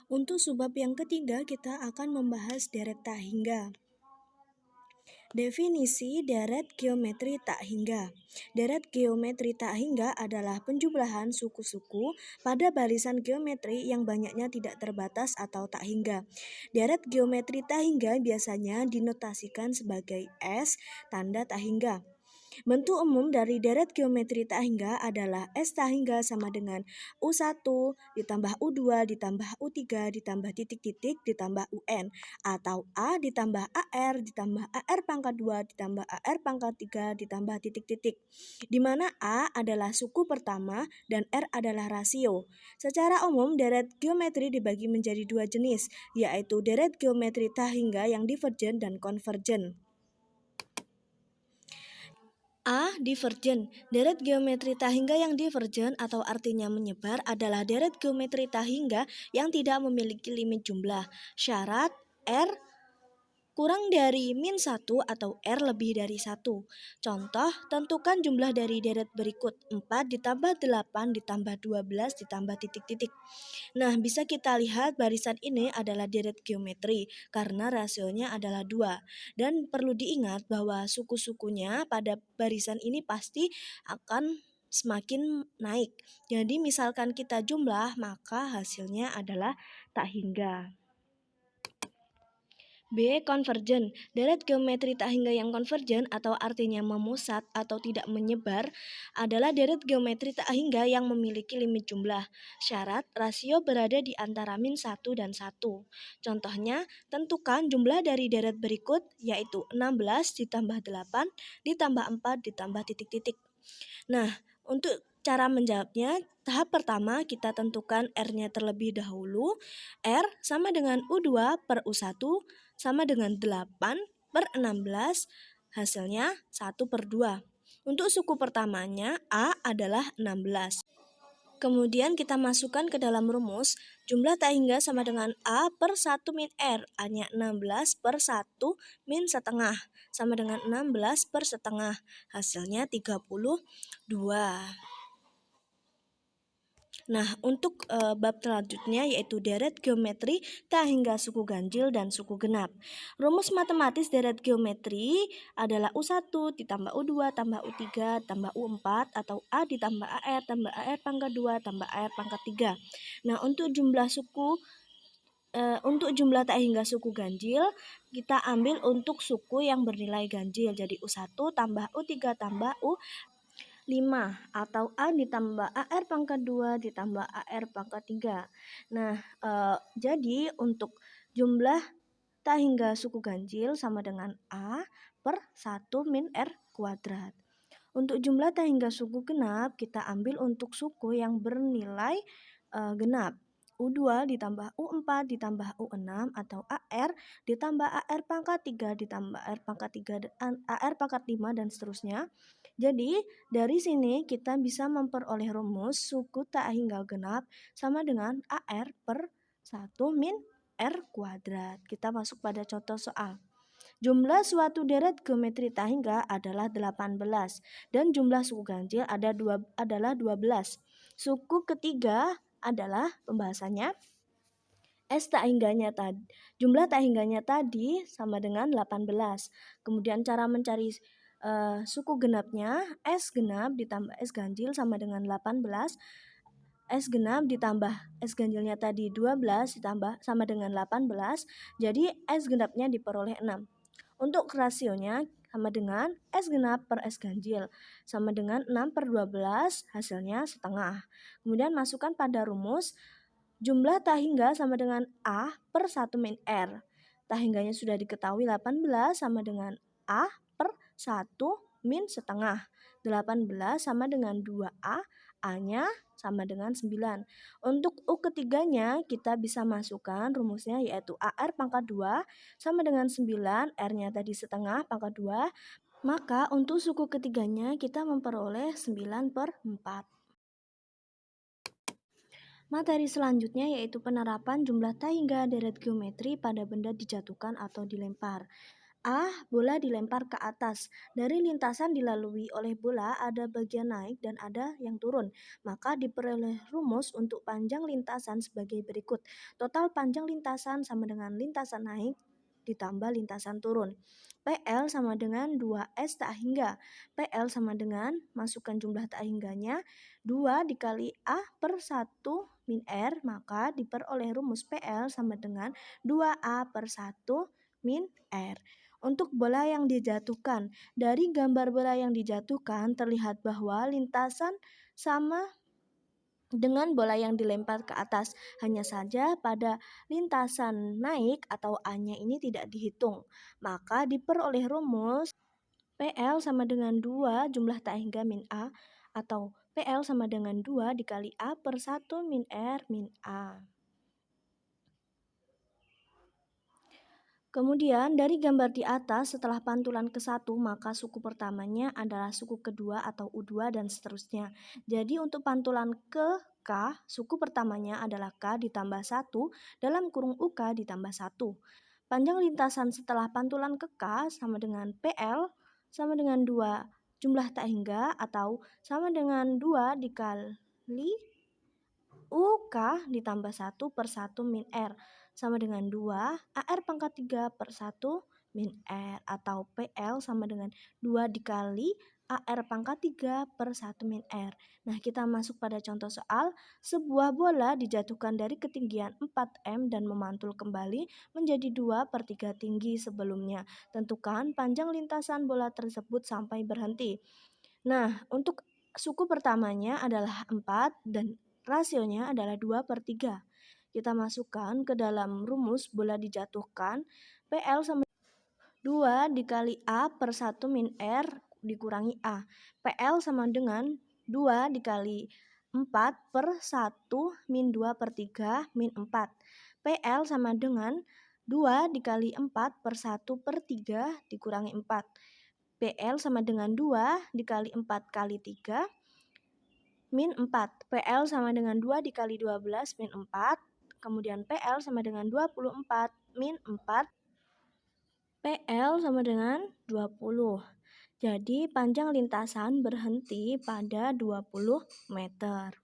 Untuk subbab yang ketiga, kita akan membahas deret tak hingga. Definisi deret geometri tak hingga. Deret geometri tak hingga adalah penjumlahan suku-suku pada barisan geometri yang banyaknya tidak terbatas atau tak hingga. Deret geometri tak hingga biasanya dinotasikan sebagai S, tanda tak hingga. Bentuk umum dari deret geometri tak hingga adalah S tak hingga sama dengan U1 ditambah U2 ditambah U3 ditambah titik-titik ditambah UN, atau A ditambah AR ditambah AR pangkat 2 ditambah AR pangkat 3 ditambah titik-titik, di mana A adalah suku pertama dan R adalah rasio. Secara umum, deret geometri dibagi menjadi dua jenis, yaitu deret geometri tak hingga yang divergen dan konvergen. A. Divergen. Deret geometri tak hingga yang divergen atau artinya menyebar adalah deret geometri tak hingga yang tidak memiliki limit jumlah. Syarat R kurang dari -1 atau R lebih dari 1. Contoh, tentukan jumlah dari deret berikut: 4 ditambah 8 ditambah 12 ditambah titik-titik. Nah, bisa kita lihat barisan ini adalah deret geometri karena rasionya adalah 2. Dan perlu diingat bahwa suku-sukunya pada barisan ini pasti akan semakin naik. Jadi misalkan kita jumlah, maka hasilnya adalah tak hingga. B. Konvergen. Deret geometri tak hingga yang konvergen atau artinya memusat atau tidak menyebar adalah deret geometri tak hingga yang memiliki limit jumlah. Syarat rasio berada di antara -1 dan 1. Contohnya, tentukan jumlah dari deret berikut, yaitu 16 ditambah 8 ditambah 4 ditambah titik-titik. Nah, untuk cara menjawabnya, tahap pertama kita tentukan R-nya terlebih dahulu. R sama dengan U2 per U1 sama dengan 8 per 16, hasilnya 1 per 2. Untuk suku pertamanya, A adalah 16. Kemudian kita masukkan ke dalam rumus, jumlah tak hingga sama dengan A per 1 min R, A-nya 16 per 1 min setengah, sama dengan 16 per setengah, hasilnya 32. Nah, untuk bab selanjutnya yaitu deret geometri tak hingga suku ganjil dan suku genap. Rumus matematis deret geometri adalah U1 ditambah U2 tambah U3 tambah U4 atau A ditambah AR tambah AR pangkat 2 tambah AR pangkat 3. Nah, untuk jumlah tak hingga suku ganjil, kita ambil untuk suku yang bernilai ganjil. Jadi U1 tambah U3 tambah U5 atau A ditambah AR pangkat 2 ditambah AR pangkat 3. Nah, jadi untuk jumlah tak hingga suku ganjil sama dengan A per 1 min R kuadrat. Untuk jumlah tak hingga suku genap, kita ambil untuk suku yang bernilai genap. U2 ditambah U4 ditambah U6 atau AR ditambah AR pangkat 3 ditambah AR pangkat 3 AR pangkat 5 dan seterusnya. Jadi dari sini kita bisa memperoleh rumus suku tak hingga genap sama dengan AR per 1 min R kuadrat. Kita masuk pada contoh soal. Jumlah suatu deret geometri tak hingga adalah 18 dan jumlah suku ganjil adalah 12. Suku ketiga adalah pembahasannya S tak hingganya tadi. Jumlah tak hingganya tadi sama dengan 18. Kemudian cara mencari suku genapnya, S genap ditambah S ganjil sama dengan 18. S genap ditambah S ganjilnya tadi 12 ditambah sama dengan 18. Jadi S genapnya diperoleh 6. Untuk rasionya sama dengan S genap per S ganjil sama dengan 6 per 12, hasilnya setengah. Kemudian masukkan pada rumus, jumlah tak hingga sama dengan A per 1 min R. Tak hingganya sudah diketahui 18 sama dengan A per 1 min setengah. 18 sama dengan 2A, A-nya sama dengan 9. Untuk U ketiganya kita bisa masukkan rumusnya yaitu AR pangkat 2 sama dengan 9, R-nya tadi setengah pangkat 2. Maka untuk suku ketiganya kita memperoleh 9 per 4. Materi selanjutnya yaitu penerapan jumlah tak hingga deret geometri pada benda dijatuhkan atau dilempar. A. Bola dilempar ke atas. Dari lintasan dilalui oleh bola ada bagian naik dan ada yang turun. Maka diperoleh rumus untuk panjang lintasan sebagai berikut. Total panjang lintasan sama dengan lintasan naik ditambah lintasan turun. PL sama dengan 2S tak hingga. PL sama dengan, masukkan jumlah tak hingganya, 2 dikali A per 1 min R, maka diperoleh rumus PL sama dengan 2A per 1 min R. Untuk bola yang dijatuhkan, dari gambar bola yang dijatuhkan terlihat bahwa lintasan sama dengan bola yang dilempar ke atas. Hanya saja pada lintasan naik atau A-nya ini tidak dihitung. Maka diperoleh rumus PL sama dengan 2 jumlah tak hingga min A atau PL sama dengan 2 dikali A per 1 min R min A. Kemudian dari gambar di atas setelah pantulan ke-1 maka suku pertamanya adalah suku kedua atau U2 dan seterusnya. Jadi untuk pantulan ke K, suku pertamanya adalah K ditambah 1 dalam kurung UK ditambah 1. Panjang lintasan setelah pantulan ke K sama dengan PL sama dengan 2 jumlah tak hingga atau sama dengan 2 dikali UK ditambah 1 per 1 min R sama dengan 2 AR pangkat 3 per 1 min R atau PL sama dengan 2 dikali AR pangkat 3 per 1 min R. Nah, kita masuk pada contoh soal. Sebuah bola dijatuhkan dari ketinggian 4M dan memantul kembali menjadi 2 per 3 tinggi sebelumnya. Tentukan panjang lintasan bola tersebut sampai berhenti. Nah, untuk suku pertamanya adalah 4 dan rasionya adalah 2 per 3. Kita masukkan ke dalam rumus bola dijatuhkan. PL sama 2 dikali A per 1 min R dikurangi A. PL sama dengan 2 dikali 4 per 1 min 2 per 3 min 4. PL sama dengan 2 dikali 4 per 1 per 3 dikurangi 4. PL sama dengan 2 dikali 4 kali 3 min 4. PL sama dengan 2 dikali 12 min 4. Kemudian PL sama dengan 24 min 4. PL sama dengan 20. Jadi panjang lintasan berhenti pada 20 meter.